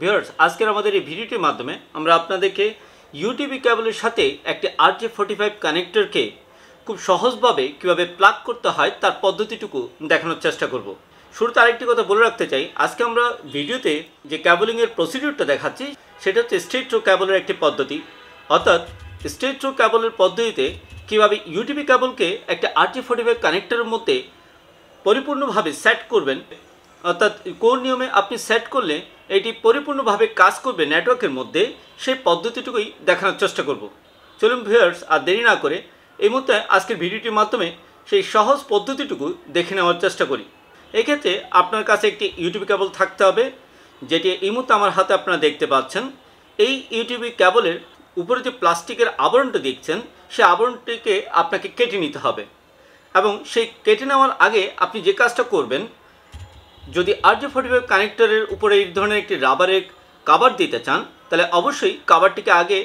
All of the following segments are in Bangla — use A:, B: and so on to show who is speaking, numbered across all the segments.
A: ভিউয়ার্স, আজকের আমাদের এই ভিডিওটির মাধ্যমে আমরা আপনাদেরকে ইউটিউবি কেবলের সাথে একটি RJ45 কানেক্টরকে খুব সহজভাবে কিভাবে প্লাগ করতে হয় তার পদ্ধতিটুকু দেখানোর চেষ্টা করব। শুরুতে আরেকটি কথা বলে রাখতে চাই, আজকে আমরা ভিডিওতে যে কেবলিংয়ের প্রসিডিউরটা দেখাচ্ছি সেটা হচ্ছে স্ট্রেট থ্রো কেবলের একটি পদ্ধতি। অর্থাৎ স্ট্রেট থ্রো কেবলের পদ্ধতিতে কীভাবে ইউটিউবি কেবলকে একটা RJ45 কানেক্টরের মধ্যে পরিপূর্ণভাবে সেট করবেন, অর্থাৎ কোন নিয়মে আপনি সেট করলে এটি পরিপূর্ণভাবে কাজ করবে নেটওয়ার্কের মধ্যে, সেই পদ্ধতিটুকুই দেখানোর চেষ্টা করব। চলুন ভিউয়ার্স, আর দেরি না করে এই মুহূর্তে আজকের ভিডিওটির মাধ্যমে সেই সহজ পদ্ধতিটুকু দেখে নেওয়ার চেষ্টা করি। এক্ষেত্রে আপনার কাছে একটি ইউটিউবি কেবল থাকতে হবে, যেটি এই মুহূর্তে আমার হাতে আপনারা দেখতে পাচ্ছেন। এই ইউটিউবি কেবলের উপরে যে প্লাস্টিকের আবরণটা দেখছেন, সেই আবরণটিকে আপনাকে কেটে নিতে হবে। এবং সেই কেটে নেওয়ার আগে আপনি যে কাজটা করবেন, যদি RJ45 কানেক্টরের উপরে এই ধরনের একটি রাবারের কাভার দিতে চান, তাহলে অবশ্যই কাভারটিকে আগে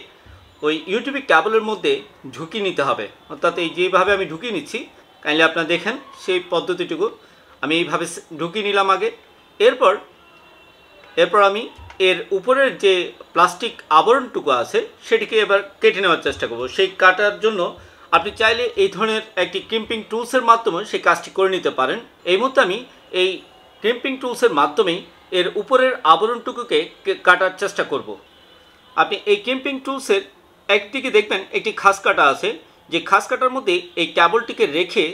A: ওই ইউটিউবি কেবলের মধ্যে ঢুকিয়ে নিতে হবে। অর্থাৎ এই যেভাবে আমি ঢুকিয়ে নিচ্ছি, কাইন্ডলি আপনারা দেখেন সেই পদ্ধতিটুকু আমি এইভাবে ঢুকিয়ে নিলাম আগে। এরপর আমি এর উপরের যে প্লাস্টিক আবরণটুকু আছে সেটিকে এবার কেটে নেওয়ার চেষ্টা করব। সেই কাটার জন্য আপনি চাইলে এই ধরনের একটি ক্রিম্পিং টুলসের মাধ্যমে সেই কাজটি করে নিতে পারেন। এই মুহূর্তে আমি এই ক্রিম্পিং টুলসের মাধ্যমেই এর উপরের আবরণটুকুকে কাটার চেষ্টা করব। আপনি এই ক্রিম্পিং টুলসের একদিকে দেখবেন একটি খাস কাটা আছে, যে খাস কাটার মধ্যে এই কেবলটিকে রেখে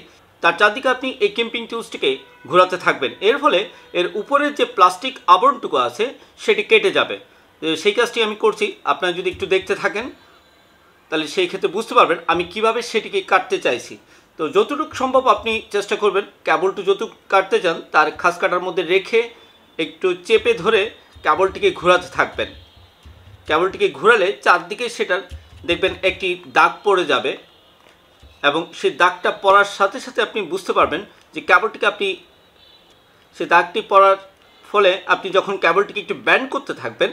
A: তার চারদিকে আপনি এই ক্রিম্পিং টুলসটিকে ঘোরাতে থাকবেন। এর ফলে এর উপরের যে প্লাস্টিক আবরণটুকু আছে সেটি কেটে যাবে। সেই কাজটি আমি করছি, আপনারা যদি একটু দেখতে থাকেন তাহলে সেই ক্ষেত্রে বুঝতে পারবেন আমি কিভাবে সেটিকে কাটতে চাইছি। তো যতটুকু সম্ভব আপনি চেষ্টা করবেন কেবলটি যতটুকু কাটতে চান তার খাস কাটার মধ্যে রেখে একটু চেপে ধরে কেবলটিকে ঘোরাতে থাকবেন। কেবলটিকে ঘোরালে চারদিকে সেটার দেখবেন একটি দাগ পড়ে যাবে, এবং সেই দাগটা পড়ার সাথে সাথে আপনি বুঝতে পারবেন যে কেবলটিকে আপনি সেই দাগটি পড়ার ফলে আপনি যখন কেবলটিকে একটু ব্যান্ড করতে থাকবেন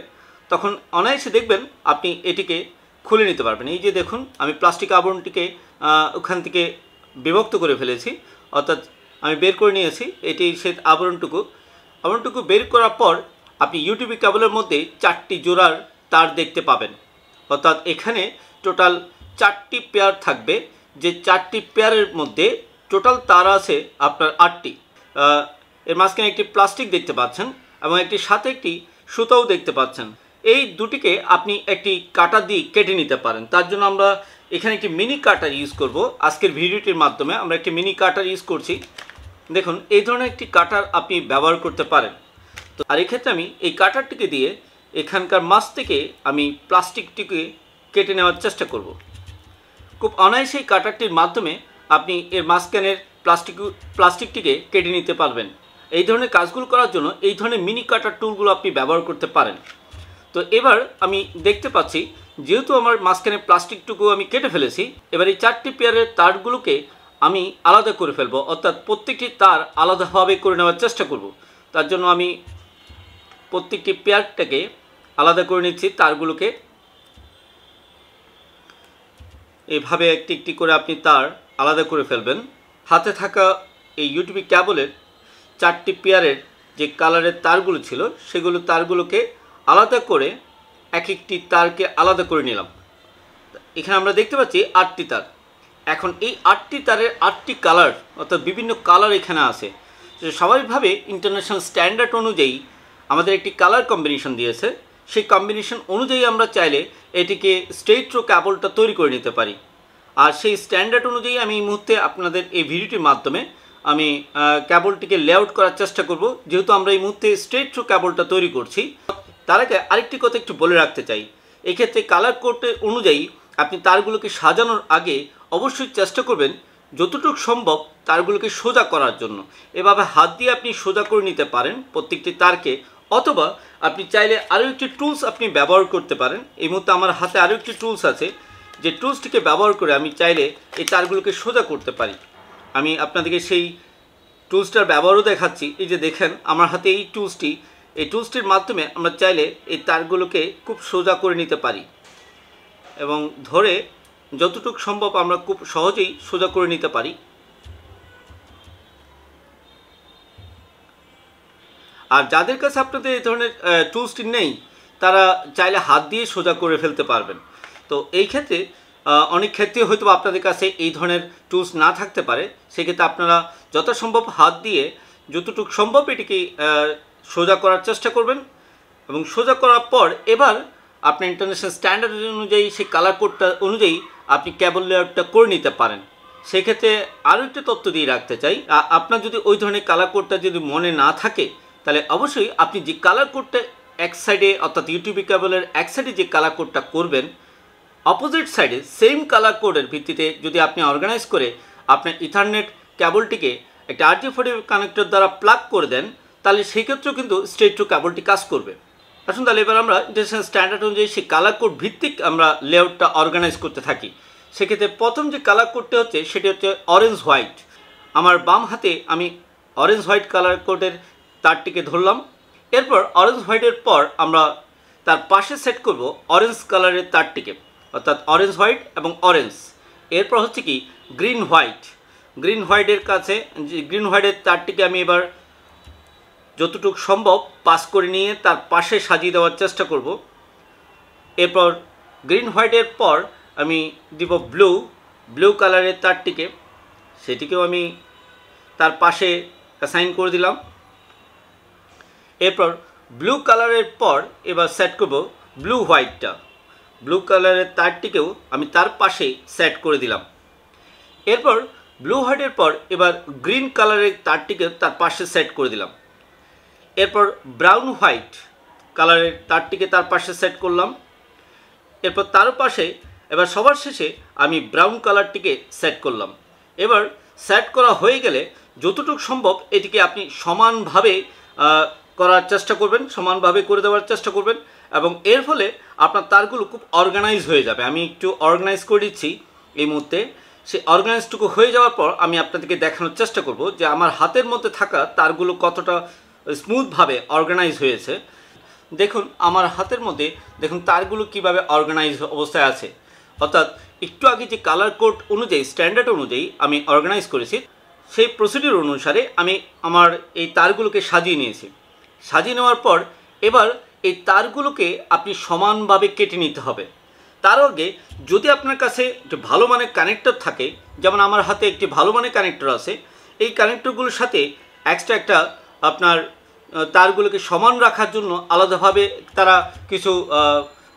A: তখন অনায়াসে দেখবেন আপনি এটিকে খুলে নিতে পারবেন। এই যে দেখুন, আমি প্লাস্টিক আবরণটিকে ওখান থেকে বিভক্ত করে ফেলেছি, অর্থাৎ আমি বের করে নিয়েছি এটি সেই আবরণটুকু বের করার পর আপনি ইউটিউবি কেবলের মধ্যে 4টি জোড়ার তার দেখতে পাবেন। অর্থাৎ এখানে টোটাল 4টি পেয়ার থাকবে, যে 4টি পেয়ারের মধ্যে টোটাল তার আছে আপনার 8টি। এর মাঝখানে একটি প্লাস্টিক দেখতে পাচ্ছেন এবং সাথে একটি সুতাও দেখতে পাচ্ছেন। এই দুটিকে আপনি একটি কাটা দিয়ে কেটে নিতে পারেন। তার জন্য আমরা এখানে একটি মিনি কাটার ইউজ করব। আজকের ভিডিওটির মাধ্যমে আমরা একটি মিনি কাটার ইউজ করছি। দেখুন, এই ধরনের একটি কাটার আপনি ব্যবহার করতে পারেন। তো আর এক্ষেত্রে আমি এই কাটারটিকে দিয়ে এখানকার মাছ থেকে আমি প্লাস্টিকটিকে কেটে নেওয়ার চেষ্টা করব। খুব অনায়াসে এই কাটারটির মাধ্যমে আপনি এর মাঝখানের প্লাস্টিকটিকে কেটে নিতে পারবেন। এই ধরনের কাজগুলো করার জন্য এই ধরনের মিনি কাটার টুলগুলো আপনি ব্যবহার করতে পারেন। তো এবার আমি দেখতে পাচ্ছি যেহেতু আমার মাঝখানে প্লাস্টিকটুকু আমি কেটে ফেলেছি, এবার এই 4টি পেয়ারের তারগুলোকে আমি আলাদা করে ফেলবো, অর্থাৎ প্রত্যেকটি তার আলাদাভাবে করে নেওয়ার চেষ্টা করব। তার জন্য আমি প্রত্যেকটি পেয়ারটাকে আলাদা করে নিচ্ছি। তারগুলোকে এইভাবে একটি একটি করে আপনি তার আলাদা করে ফেলবেন। হাতে থাকা এই ইউটিউবি কেবলের 4টি পেয়ারের যে কালারের তারগুলো ছিল তারগুলোকে আলাদা করে একটি তারকে আলাদা করে নিলাম। এখানে আমরা দেখতে পাচ্ছি 8টি তার। এখন এই 8টি তারের 8টি কালার, অর্থাৎ বিভিন্ন কালার এখানে আছে। স্বাভাবিকভাবে ইন্টারন্যাশনাল স্ট্যান্ডার্ড অনুযায়ী আমাদের একটি কালার কম্বিনেশন দিয়েছে। সেই কম্বিনেশন অনুযায়ী আমরা চাইলে এটিকে স্ট্রেট থ্রো কেবলটা তৈরি করে নিতে পারি। আর সেই স্ট্যান্ডার্ড অনুযায়ী আমি এই মুহূর্তে আপনাদের এই ভিডিওটির মাধ্যমে আমি কেবলটিকে লেআউট করার চেষ্টা করব, যেহেতু আমরা এই মুহূর্তে স্ট্রেট থ্রো কেবলটা তৈরি করছি। তার আগে আরেকটি কথা একটু বলে রাখতে চাই, এক্ষেত্রে কালার কোডের অনুযায়ী আপনি তারগুলোকে সাজানোর আগে অবশ্যই চেষ্টা করবেন যতটুকু সম্ভব তারগুলোকে সোজা করার জন্য। এভাবে হাত দিয়ে আপনি সোজা করে নিতে পারেন প্রত্যেকটি তারকে, অথবা আপনি চাইলে আরও একটি টুলস আপনি ব্যবহার করতে পারেন। এই মুহূর্তে আমার হাতে আরও একটি টুলস আছে, যে টুলসটিকে ব্যবহার করে আমি চাইলে এই তারগুলোকে সোজা করতে পারি। আমি আপনাদেরকে সেই টুলসটার ব্যবহারও দেখাচ্ছি। এই যে দেখেন আমার হাতে এই টুলসটির মাধ্যমে আমরা চাইলে এই তারগুলোকে খুব সোজা করে নিতে পারি, এবং ধরে যতটুকু সম্ভব আমরা খুব সহজেই সোজা করে নিতে পারি। আর যাদের কাছে আপনাদের এই ধরনের টুলসটি নেই, তারা চাইলে হাত দিয়ে সোজা করে ফেলতে পারবেন। তো এই ক্ষেত্রে অনেক ক্ষেত্রে হয়তো আপনাদের কাছে এই ধরনের টুলস না থাকতে পারে, সেক্ষেত্রে আপনারা যথাসম্ভব হাত দিয়ে যতটুকু সম্ভব এটিকে সোজা করার চেষ্টা করবেন। এবং সোজা করার পর এবার আপনি ইন্টারন্যাশনাল স্ট্যান্ডার্ড অনুযায়ী সেই কালার কোডটা অনুযায়ী আপনি কেবল লেআউটটা করে নিতে পারেন। সেক্ষেত্রে আরও একটা তথ্য দিয়ে রাখতে চাই, আপনার যদি ওই ধরনের কালার কোডটা যদি মনে না থাকে তাহলে অবশ্যই আপনি যে কালার কোডটা এক সাইডে অর্থাৎ ইউটিউবি কেবলের এক সাইডে যে কালার কোডটা করবেন, অপোজিট সাইডে সেম কালার কোডের ভিত্তিতে যদি আপনি অর্গানাইজ করে আপনার ইথারনেট কেবলটিকে একটা RJ45 কানেক্টর দ্বারা প্লাগ করে দেন, তাহলে সেই ক্ষেত্রেও কিন্তু স্ট্রেট টু কেবলটি কাজ করবে। আসুন তাহলে এবার আমরা ইন্টারন্যাশনাল স্ট্যান্ডার্ড অনুযায়ী সেই কালার কোড ভিত্তিক আমরা লেআউটটা অর্গানাইজ করতে থাকি। সেক্ষেত্রে প্রথম যে কালার কোডটি হচ্ছে সেটি হচ্ছে অরেঞ্জ হোয়াইট। আমার বাম হাতে আমি অরেঞ্জ হোয়াইট কালার কোডের তারটিকে ধরলাম। এরপর অরেঞ্জ হোয়াইটের পর আমরা তার পাশে সেট করব অরেঞ্জ কালারের তারটিকে, অর্থাৎ অরেঞ্জ হোয়াইট এবং অরেঞ্জ। এরপর হচ্ছে কি গ্রিন হোয়াইট। গ্রিন হোয়াইটের কাছে গ্রিন হোয়াইটের তারটিকে আমি এবার যতটুকু সম্ভব পাস করে নিয়ে তার পাশে সাজিয়ে দেওয়ার চেষ্টা করব। এরপর গ্রিন হোয়াইটের পর আমি দিব ব্লু কালারের তারটিকে, সেটিকেও আমি তার পাশে অ্যাসাইন করে দিলাম। এরপর ব্লু কালারের পর এবার সেট করব ব্লু হোয়াইটটা। ব্লু কালারের তারটিকেও আমি তার পাশে সেট করে দিলাম। এরপর ব্লু হোয়াইটের পর এবার গ্রিন কালারের তারটিকে তার পাশে সেট করে দিলাম। এরপর ব্রাউন হোয়াইট কালারের তারটিকে তার পাশে সেট করলাম। এরপর তার পাশে এবার সবার শেষে আমি ব্রাউন কালারটিকে সেট করলাম। এবার সেট করা হয়ে গেলে যতটুকু সম্ভব এটিকে আপনি সমানভাবে করার চেষ্টা করবেন, সমানভাবে করে দেওয়ার চেষ্টা করবেন, এবং এর ফলে আপনার তারগুলো খুব অর্গানাইজ হয়ে যাবে। আমি একটু অর্গানাইজ করে দিচ্ছি এই মুহূর্তে। সেই অর্গানাইজটুকু হয়ে যাওয়ার পর আমি আপনাদেরকে দেখানোর চেষ্টা করব যে আমার হাতের মধ্যে থাকা তারগুলো কতটা স্মুথভাবে অর্গানাইজ হয়েছে। দেখুন আমার হাতের মধ্যে দেখুন তারগুলো কিভাবে অর্গানাইজ অবস্থায় আছে, অর্থাৎ একটু আগে যে কালার কোড অনুযায়ী স্ট্যান্ডার্ড অনুযায়ী আমি অর্গানাইজ করেছি সেই প্রসিডিউর অনুসারে আমি আমার এই তারগুলোকে সাজিয়ে নিয়েছি। সাজিয়ে নেওয়ার পর এবার এই তারগুলোকে আপনি সমানভাবে কেটে নিতে হবে। তার আগে যদি আপনার কাছে একটি ভালো মানের কানেক্টর থাকে, যেমন আমার হাতে একটি ভালো মানের কানেক্টর আছে, এই কানেক্টরগুলোর সাথে এক্সট্রা একটা আপনার তারগুলোকে সমান রাখার জন্য আলাদাভাবে তারা কিছু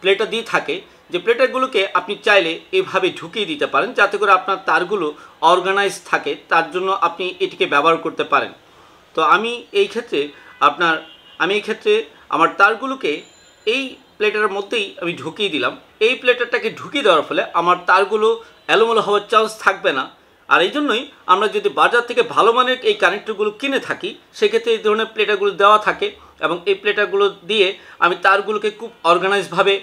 A: প্লেটার দিয়ে থাকে, যে প্লেটারগুলোকে আপনি চাইলে এভাবে ঢুকিয়ে দিতে পারেন যাতে করে আপনার তারগুলো অর্গানাইজ থাকে। তার জন্য আপনি এটিকে ব্যবহার করতে পারেন। তো আমি এই ক্ষেত্রে আমার তারগুলোকে এই প্লেটারের মধ্যেই আমি ঢুকিয়ে দিলাম। এই প্লেটারটাকে ঢুকিয়ে দেওয়ার ফলে আমার তারগুলো এলোমেলো হওয়ার চান্স থাকবে না। আর এই জন্যই আমরা যদি বাজার থেকে ভালো মানের এই কানেক্টরগুলো কিনে থাকি, সেক্ষেত্রে এই ধরনের প্লেটারগুলো দেওয়া থাকে, এবং এই প্লেটারগুলো দিয়ে আমি তারগুলোকে খুব অর্গানাইজভাবে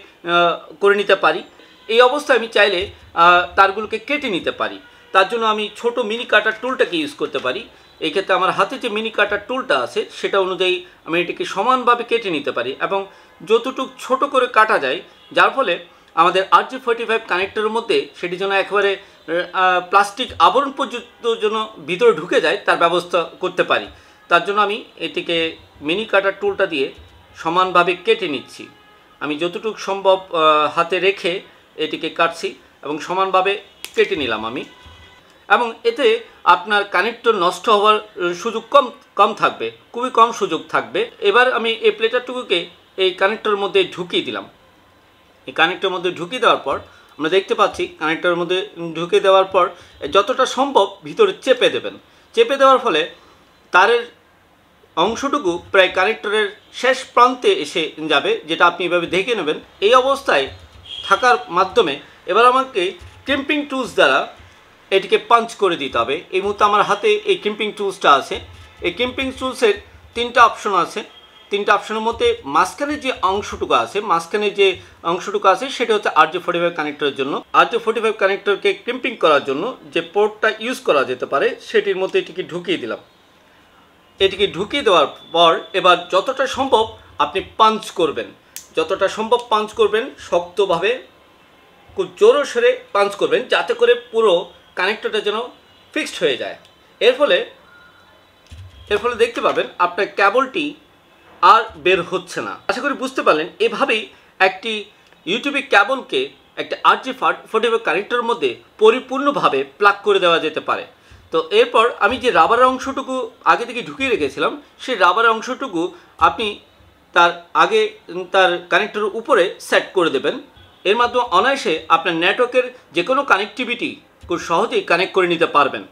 A: করে নিতে পারি। এই অবস্থায় আমি চাইলে তারগুলোকে কেটে নিতে পারি। তার জন্য আমি ছোট মিনি কাটার টুলটাকে ইউজ করতে পারি। এই ক্ষেত্রে আমার হাতে যে মিনি কাটার টুলটা আছে সেটা অনুযায়ী আমি এটিকে সমানভাবে কেটে নিতে পারি, এবং যতটুকু ছোট করে কাটা যায় যার ফলে আমাদের RJ45 কানেক্টরের মধ্যে সেটি যেন একেবারে প্লাস্টিক আবরণ পর্যন্ত যেন ভিতরে ঢুকে যায় তার ব্যবস্থা করতে পারি। তার জন্য আমি এটিকে মিনি কাটার টুলটা দিয়ে সমানভাবে কেটে নিচ্ছি। আমি যতটুকু সম্ভব হাতে রেখে এটিকে কাটছি এবং সমানভাবে কেটে নিলাম আমি, এবং এতে আপনার কানেক্টর নষ্ট হওয়ার সুযোগ কম থাকবে, খুবই কম সুযোগ থাকবে। এবার আমি এই প্লেটারটুকুকে এই কানেক্টরের মধ্যে ঢুকিয়ে দিলাম। এই কানেক্টরের মধ্যে ঢুকিয়ে দেওয়ার পর আমরা দেখতে পাচ্ছি কানেক্টরের মধ্যে ঢুকিয়ে দেওয়ার পর যতটা সম্ভব ভিতরে চেপে দেবেন। চেপে দেওয়ার ফলে তারের অংশটুকু প্রায় কানেক্টরের শেষ প্রান্তে এসে যাবে, যেটা আপনি এভাবে দেখে নেবেন। এই অবস্থায় থাকার মাধ্যমে এবার আমাকে ক্রিম্পিং টুলস দ্বারা এটিকে পাঞ্চ করে দিতে হবে। এই মুহূর্তে আমার হাতে এই ক্রিম্পিং টুলসটা আছে। এই ক্রিম্পিং টুলসের তিনটা অপশন আছে। তিনটা অপশনের মধ্যে মাঝখানে যে অংশটুকু আছে সেটা হচ্ছে RJ45 কানেক্টরের জন্য। RJ45 কানেক্টরকে ক্রিম্পিং করার জন্য যে পোর্টটা ইউজ করা যেতে পারে সেটির মধ্যে এটিকে ঢুকিয়ে দিলাম। এটিকে ঢুকিয়ে দেওয়ার পর এবার যতটা সম্ভব আপনি পাঞ্চ করবেন, শক্তভাবে খুব জোরে সরে পাঞ্চ করবেন যাতে করে পুরো কানেক্টরটা যেন ফিক্সড হয়ে যায়। এর ফলে দেখতে পাবেন আপনার কেবলটি আর বের হচ্ছে না। আশা করি বুঝতে পারলেন। এভাবেই একটি ইউটিউবি কেবলকে একটা RJ45 কানেক্টরের মধ্যে পরিপূর্ণভাবে প্লাগ করে দেওয়া যেতে পারে। তো এরপর আমি যে রাবারের অংশটুকু আগে থেকে ঢুকিয়ে রেখেছিলাম, সেই রাবারের অংশটুকু আপনি তার কানেক্টরের উপরে সেট করে দেবেন। এর মাধ্যমে অনায়াসে আপনার নেটওয়ার্কের যে কোনো কানেক্টিভিটি খুব সহজেই কানেক্ট করে নিতে পারবেন।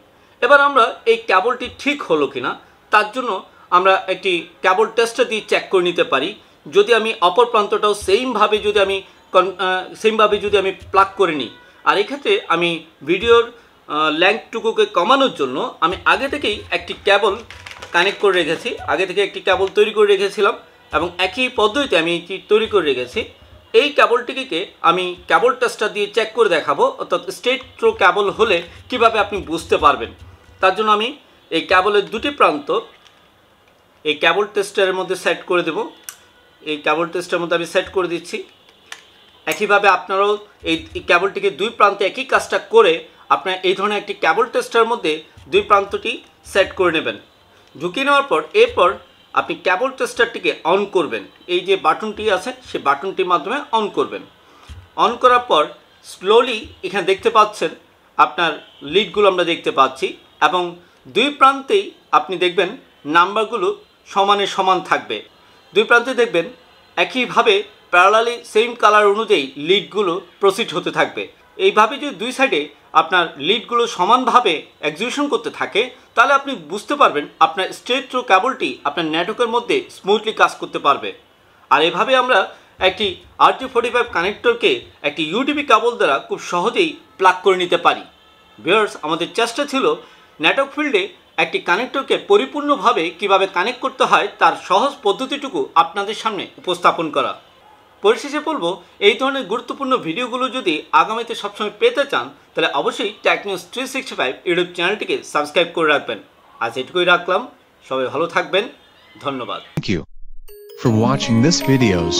A: এবার আমরা এই কেবলটি ঠিক হলো কিনা তার জন্য আমরা একটি কেবল টেস্টার দিয়ে চেক করে নিতে পারি। যদি আমি অপর প্রান্তটাও সেমভাবে যদি আমি প্লাগ করে নিই, আর এক্ষেত্রে আমি ভিডিওর লেংথটুকুকে কমানোর জন্য আমি আগে থেকেই একটি কেবল কানেক্ট করে রেখেছি, আগে থেকে একটি কেবল তৈরি করে রেখেছিলাম এবং একই পদ্ধতিতে আমি এটি তৈরি করে রেখেছি। এই কেবলটিকে আমি কেবল টেস্টার দিয়ে চেক করে দেখাবো, অর্থাৎ স্ট্রেট থ্রো কেবল হলে কিভাবে আপনি বুঝতে পারবেন। তার জন্য আমি এই কেবলের দুটি প্রান্ত এই কেবল টেস্টারের মধ্যে সেট করে দেব। এই কেবল টেস্টারের মধ্যে আমি সেট করে দিচ্ছি। একইভাবে আপনারাও এই কেবলটিকে দুই প্রান্তে একই কাজটা করে আপনার এই ধরনের একটি কেবল টেস্টারের মধ্যে দুই প্রান্তটি সেট করে নেবেন। ঢুকিয়ে নেওয়ার পর এরপর আপনি কেবল টেস্টারটিকে অন করবেন। এই যে বাটনটি আছে সেই বাটনটির মাধ্যমে অন করবেন। অন করার পর স্লোলি এখানে দেখতে পাচ্ছেন আপনার লিডগুলো আমরা দেখতে পাচ্ছি এবং দুই প্রান্তেই আপনি দেখবেন নাম্বারগুলো সমানে সমান থাকবে। দুই প্রান্তে দেখবেন একইভাবে প্যারালালি সেম কালার অনুযায়ী লিডগুলো প্রসিড হতে থাকবে। এইভাবে যদি দুই সাইডে আপনার লিডগুলো সমানভাবে এক্সিকিউশন করতে থাকে তাহলে আপনি বুঝতে পারবেন আপনার স্ট্রেট থ্রো কেবলটি আপনার নেটওয়ার্কের মধ্যে স্মুথলি কাজ করতে পারবে। আর এভাবে আমরা একটি RJ45 কানেক্টরকে একটি ইউটিপি কেবল দ্বারা খুব সহজেই প্লাগ করে নিতে পারি। ভিউয়ার্স, আমাদের চেষ্টা ছিল নেটওয়ার্ক ফিল্ডে একটি কানেক্টরকে পরিপূর্ণভাবে কিভাবে কানেক্ট করতে হয় তার সহজ পদ্ধতিটুকু আপনাদের সামনে উপস্থাপন করা। পরিশেষে বলবো, এই ধরনের গুরুত্বপূর্ণ ভিডিওগুলো যদি আগামীতে সবসময় পেতে চান তাহলে অবশ্যই টেক নিউজ 365 ইউটিউব চ্যানেলটিকে সাবস্ক্রাইব করে রাখবেন। আজ এটুকুই রাখলাম। সবাই ভালো থাকবেন। ধন্যবাদ।
B: Thank you for watching this videos.